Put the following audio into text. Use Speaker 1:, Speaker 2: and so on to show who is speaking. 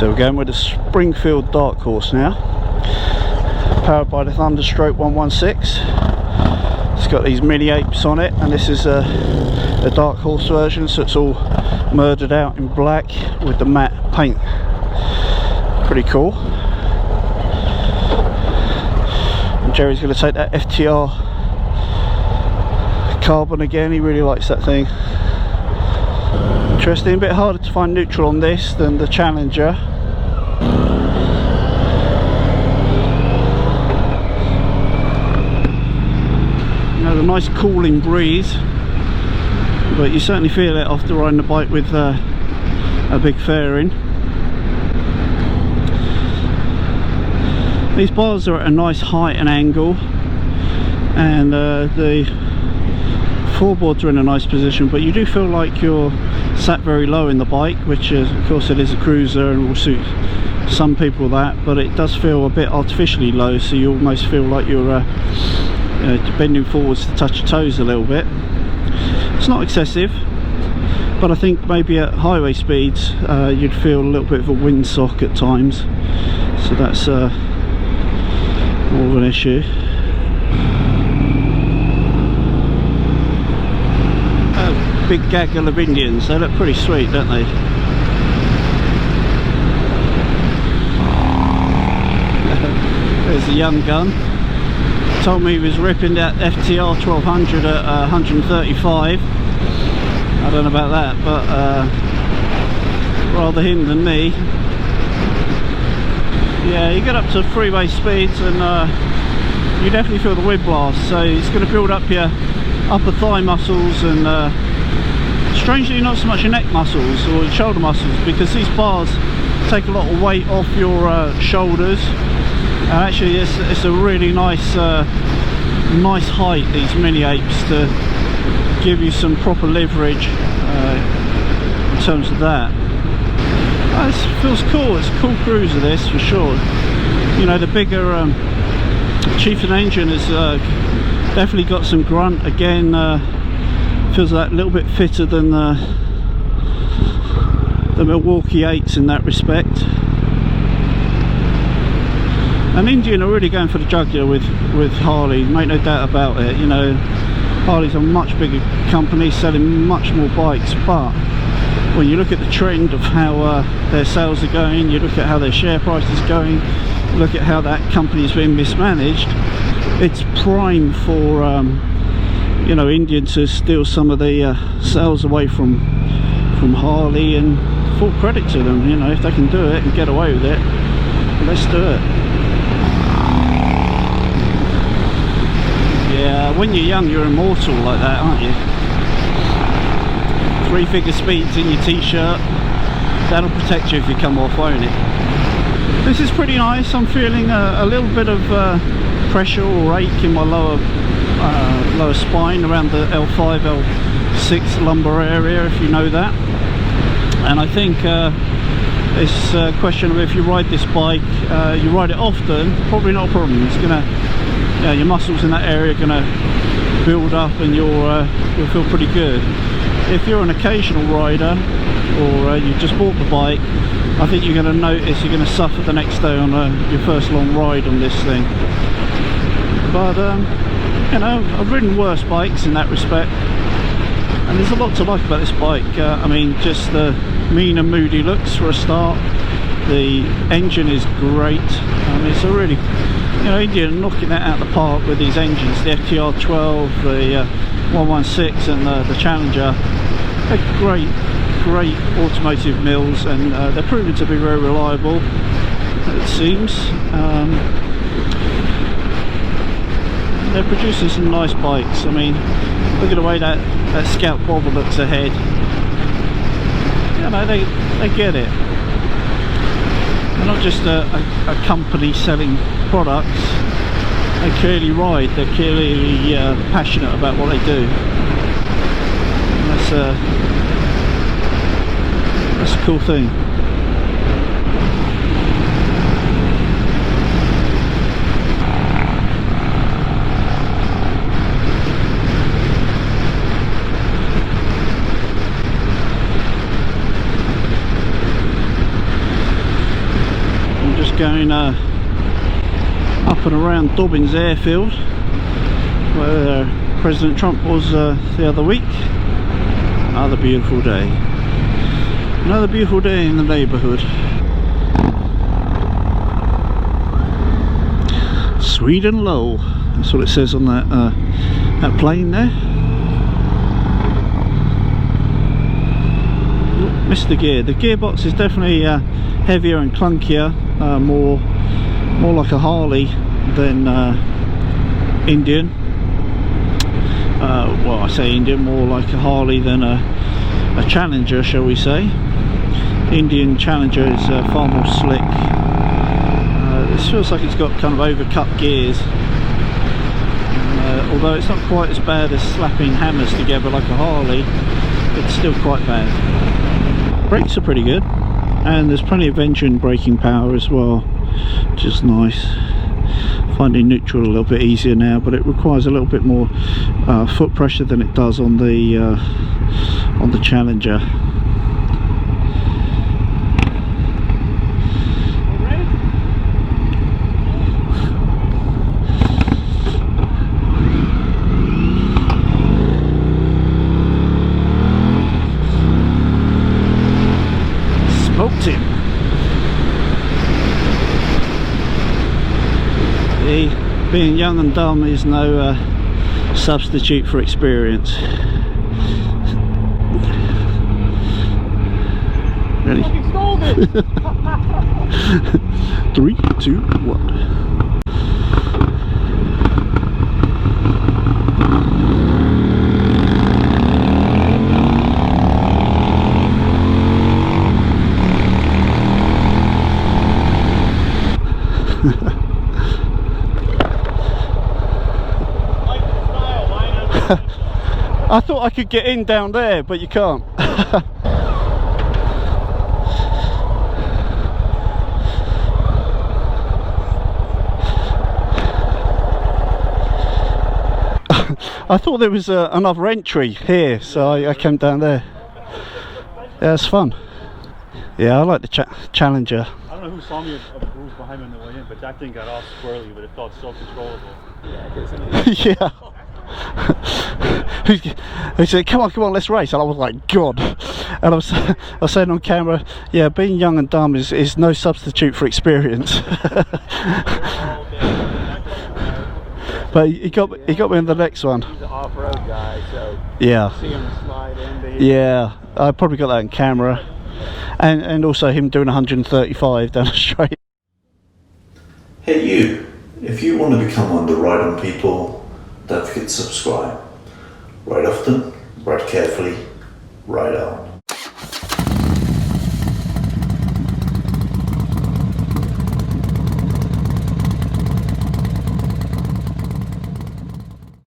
Speaker 1: So we're going with the Springfield Dark Horse now, powered by the Thunderstroke 116. It's got these mini apes on it, and this is the Dark Horse version, so it's all murdered out in black with the matte paint. Pretty cool. And Jerry's going to take that FTR carbon again. He really likes that thing. Interesting, a bit harder to find neutral on this than the Challenger. There's a nice cooling breeze, but you certainly feel it after riding the bike with a big fairing. These bars are at a nice height and angle, and the floorboards are in a nice position, but you do feel like you're sat very low in the bike, which is, of course, it is a cruiser and will suit some people that, but it does feel a bit artificially low, so you almost feel like you're bending forwards to touch your toes a little bit. It's not excessive, but I think maybe at highway speeds you'd feel a little bit of a windsock at times, so that's more of an issue. Big gaggle of Indians, they look pretty sweet, don't they? There's a young gun. Told me he was ripping that FTR 1200 at 135. I don't know about that, but rather him than me. Yeah, you get up to freeway speeds and you definitely feel the wind blast, so it's going to build up your upper thigh muscles and strangely not so much your neck muscles or your shoulder muscles, because these bars take a lot of weight off your shoulders. And actually it's a really nice nice height, these mini apes, to give you some proper leverage in terms of that. This feels cool. It's a cool cruiser, this, for sure. You know, the bigger Chieftain engine has definitely got some grunt again. Feels like a little bit fitter than the Milwaukee 8s in that respect. And Indian are really going for the jugular with Harley, make no doubt about it. You know, Harley's a much bigger company selling much more bikes, but when you look at the trend of how their sales are going, you look at how their share price is going, look at how that company's been mismanaged, it's prime for you know, Indian to steal some of the sales away from Harley, and full credit to them. You know, if they can do it and get away with it, let's do it. Yeah, when you're young you're immortal like that, aren't you? 3-figure speeds in your t-shirt, that'll protect you if you come off, won't it? This is pretty nice. I'm feeling a little bit of pressure or ache in my lower spine around the L5, L6 lumbar area, if you know that. And I think it's a question of, if you ride this bike, you ride it often, probably not a problem. It's gonna, yeah, your muscles in that area are gonna build up, and you'll feel pretty good. If you're an occasional rider, or you just bought the bike, I think you're going to notice you're going to suffer the next day on your first long ride on this thing. But you know, I've ridden worse bikes in that respect, and there's a lot to like about this bike. I mean, just the mean and moody looks for a start. The engine is great. I mean, it's a really, you know, Indian knocking that out of the park with these engines. The FTR 12, the 116 and the Challenger. They're great automotive mills, and they're proving to be very reliable, it seems. They're producing some nice bikes. I mean, look at the way that Scout Bobber looks ahead. You know, they get it. They're not just a company selling products. They clearly ride. They're clearly passionate about what they do. And that's a cool thing. going up and around Dobbins Airfield, where President Trump was the other week. Another beautiful day. Another beautiful day in the neighbourhood. Sweden low. That's what it says on that plane there. Missed the gear. The gearbox is definitely heavier and clunkier, more like a Harley than Indian. Well, I say Indian, more like a Harley than a Challenger, shall we say. Indian Challenger is far more slick. This feels like it's got kind of overcut gears. Although it's not quite as bad as slapping hammers together like a Harley, it's still quite bad. Brakes are pretty good, and there's plenty of engine braking power as well, which is nice. Finding neutral a little bit easier now, but it requires a little bit more foot pressure than it does on the Challenger. Smoked him. Being young and dumb is no substitute for experience. Ready? I stole it. 3, 2, 1. I thought I could get in down there, but you can't. I thought there was another entry here, so I came down there. Yeah, it's fun. Yeah, I like the Challenger.
Speaker 2: I don't know who saw me of the rules behind me on the way in, but that thing got off squirrely, but it felt so controllable.
Speaker 1: Yeah. He said, come on, let's race. And I was like, God. And I was saying on camera, yeah, being young and dumb is no substitute for experience. But he got me in the next one.
Speaker 2: He's an off-road guy, so
Speaker 1: yeah.
Speaker 2: See him slide in.
Speaker 1: Yeah, I probably got that on camera. And also him doing 135 down the straight.
Speaker 3: Hey you, if you want to become one of the Ride On people, don't forget to subscribe. Ride often, ride carefully, ride on.